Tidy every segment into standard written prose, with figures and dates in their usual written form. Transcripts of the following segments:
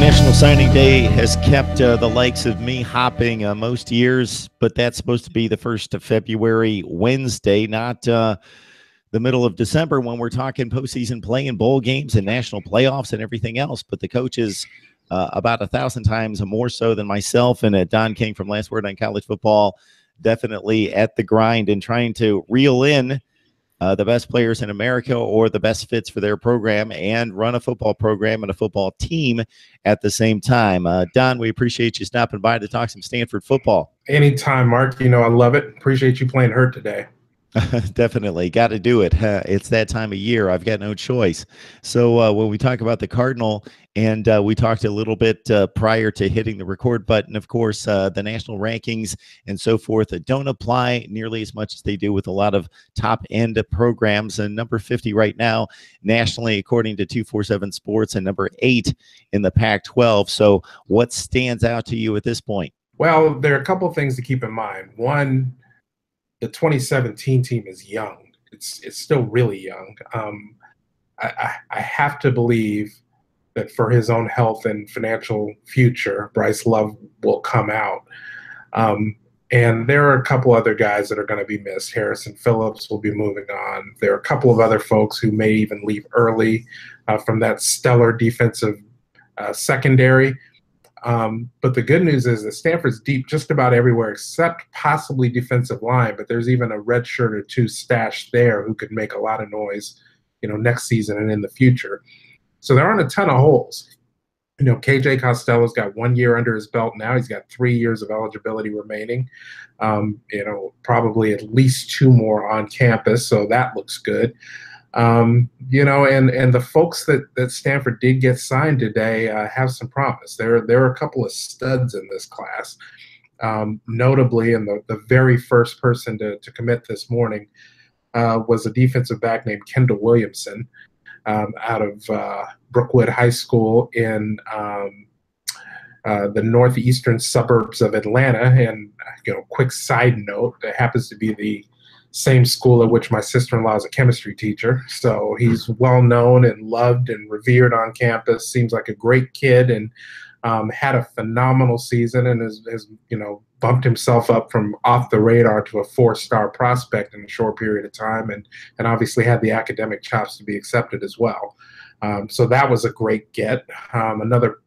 National Signing Day has kept the likes of me hopping most years, but that's supposed to be the 1st of February, Wednesday, not the middle of December when we're talking postseason play and bowl games and national playoffs and everything else. But the coaches, about 1,000 times more so than myself and Don King from Last Word on College Football, definitely at the grind and trying to reel in the best players in America or the best fits for their program and run a football program and a football team at the same time. Don, we appreciate you stopping by to talk some Stanford football. Anytime, Mark. You know I love it. Appreciate you playing hurt today. Definitely. Got to do it. It's that time of year. I've got no choice. So when we talk about the Cardinal, and we talked a little bit prior to hitting the record button, of course, the national rankings and so forth that don't apply nearly as much as they do with a lot of top-end programs. And number 50 right now nationally, according to 247 Sports, and number 8 in the Pac-12. So what stands out to you at this point? Well, there are a couple of things to keep in mind. One, the 2017 team is young. It's still really young. I have to believe that for his own health and financial future, Bryce Love will come out. And there are a couple other guys that are going to be missed. Harrison Phillips will be moving on. There are a couple of other folks who may even leave early from that stellar defensive secondary. But the good news is that Stanford's deep just about everywhere except possibly defensive line, but there's even a red shirt or two stashed there who could make a lot of noise, next season and in the future. So there aren't a ton of holes. KJ Costello's got 1 year under his belt now. He's got 3 years of eligibility remaining. Probably at least 2 more on campus, so that looks good. And the folks that Stanford did get signed today have some promise. There are a couple of studs in this class. Notably, and the very first person to commit this morning was a defensive back named Kendall Williamson out of Brookwood High School in the northeastern suburbs of Atlanta. And quick side note, it happens to be the same school at which my sister-in-law is a chemistry teacher. So he's well known and loved and revered on campus. Seems like a great kid, and had a phenomenal season, and has bumped himself up from off the radar to a 4-star prospect in a short period of time, and obviously had the academic chops to be accepted as well. So that was a great get. Another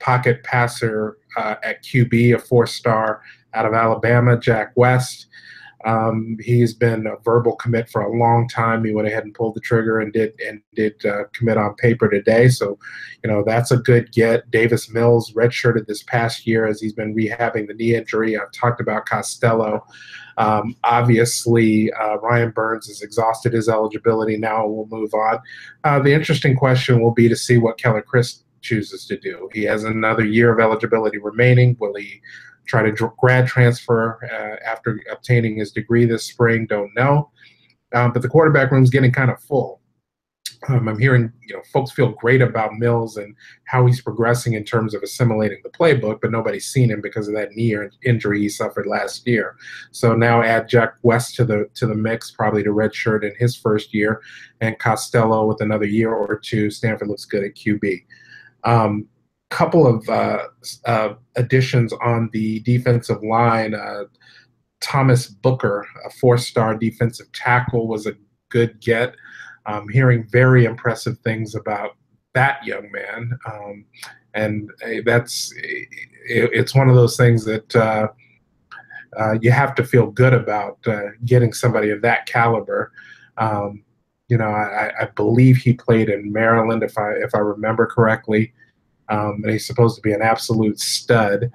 pocket passer at QB, a 4-star out of Alabama, Jack West. He's been a verbal commit for a long time. He went ahead and pulled the trigger and did commit on paper today. So, that's a good get. Davis Mills redshirted this past year as he's been rehabbing the knee injury. I've talked about Costello. Obviously, Ryan Burns has exhausted his eligibility. Now we'll move on. The interesting question will be to see what Keller Chris chooses to do. He has another year of eligibility remaining. Will he try to grad transfer after obtaining his degree this spring? Don't know. But the quarterback room is getting kind of full. I'm hearing, folks feel great about Mills and how he's progressing in terms of assimilating the playbook, but nobody's seen him because of that knee injury he suffered last year. So now add Jack West to the mix, probably to redshirt in his first year, and Costello with another year or two. Stanford looks good at QB. Couple of additions on the defensive line. Thomas Booker, a 4-star defensive tackle, was a good get. Hearing very impressive things about that young man, and it's one of those things that you have to feel good about getting somebody of that caliber. I believe he played in Maryland, if I remember correctly. And he's supposed to be an absolute stud.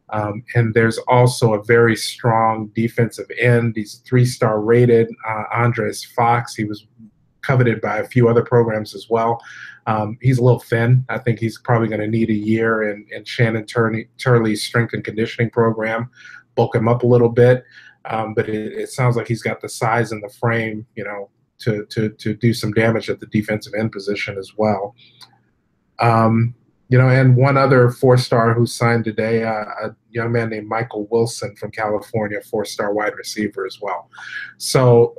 And there's also a very strong defensive end. He's 3-star rated, Andres Fox. He was coveted by a few other programs as well. He's a little thin. I think he's probably going to need a year in Shannon Turley's strength and conditioning program, bulk him up a little bit. But it sounds like he's got the size and the frame, to do some damage at the defensive end position as well. And one other 4-star who signed today, a young man named Michael Wilson from California, 4-star wide receiver as well. So,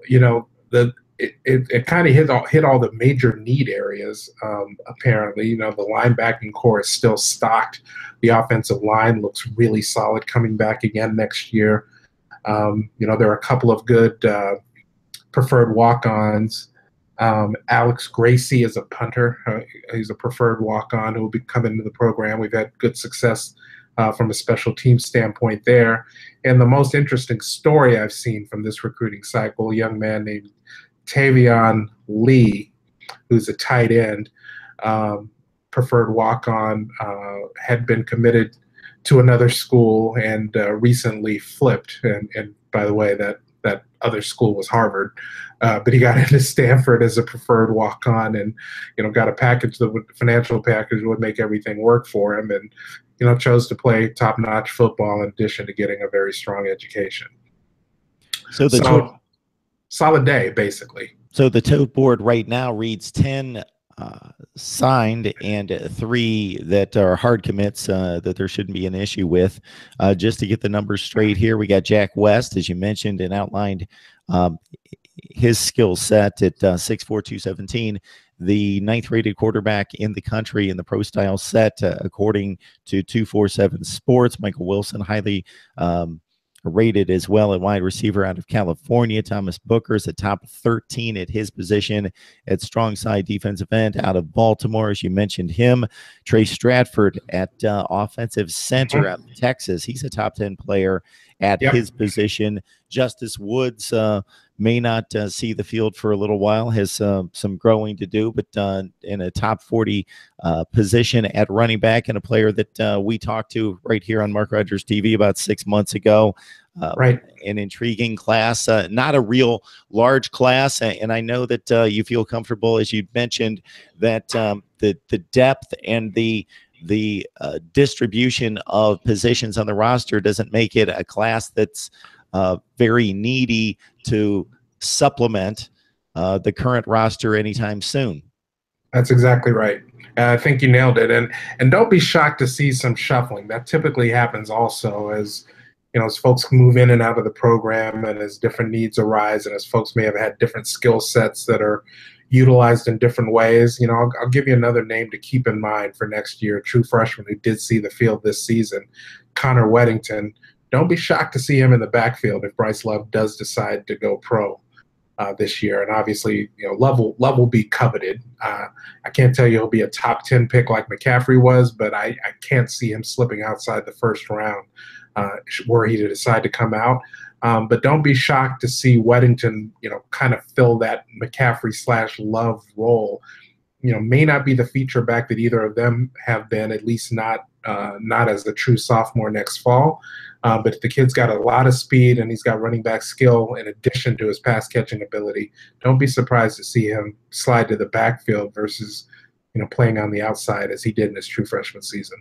it kind of hit all the major need areas. Apparently, the linebacking core is still stocked. The offensive line looks really solid coming back again next year. There are a couple of good preferred walk-ons. Alex Gracie is a punter. He's a preferred walk-on who will be coming into the program. We've had good success from a special team standpoint there. And the most interesting story I've seen from this recruiting cycle, a young man named Tavion Lee, who's a tight end, preferred walk-on, had been committed to another school and recently flipped. And by the way, that other school was Harvard. But he got into Stanford as a preferred walk-on and, got a package, the financial package would make everything work for him, and, chose to play top-notch football in addition to getting a very strong education. So solid day, basically. So the tote board right now reads 10 signed and 3 that are hard commits that there shouldn't be an issue with. Just to get the numbers straight here, we got Jack West, as you mentioned and outlined, his skill set at 6'4", 217, the 9th rated quarterback in the country in the pro style set, according to 247 Sports. Michael Wilson, highly rated as well at wide receiver out of California. Thomas Booker is a top 13 at his position at strong side defensive end out of Baltimore, as you mentioned him. Trey Stratford at offensive center out of Texas. He's a top 10 player at his position. Justice Woods may not see the field for a little while, has some growing to do, but in a top 40 position at running back, and a player that we talked to right here on Mark Rogers TV about 6 months ago. An intriguing class, not a real large class, and I know that you feel comfortable, as you mentioned, that the depth and the distribution of positions on the roster doesn't make it a class that's very needy to supplement the current roster anytime soon. That's exactly right. I think you nailed it. And don't be shocked to see some shuffling. That typically happens also as folks move in and out of the program, and as different needs arise, and as folks may have had different skill sets that are utilized in different ways. I'll give you another name to keep in mind for next year, a true freshman who did see the field this season, Connor Weddington. Don't be shocked to see him in the backfield if Bryce Love does decide to go pro this year. And obviously, Love will be coveted. I can't tell you he'll be a top 10 pick like McCaffrey was, but I can't see him slipping outside the first round were he to decide to come out. But don't be shocked to see Weddington, kind of fill that McCaffrey/Love role. May not be the feature back that either of them have been, at least not as a true sophomore next fall. But the kid's got a lot of speed, and he's got running back skill in addition to his pass catching ability. Don't be surprised to see him slide to the backfield versus, playing on the outside as he did in his true freshman season.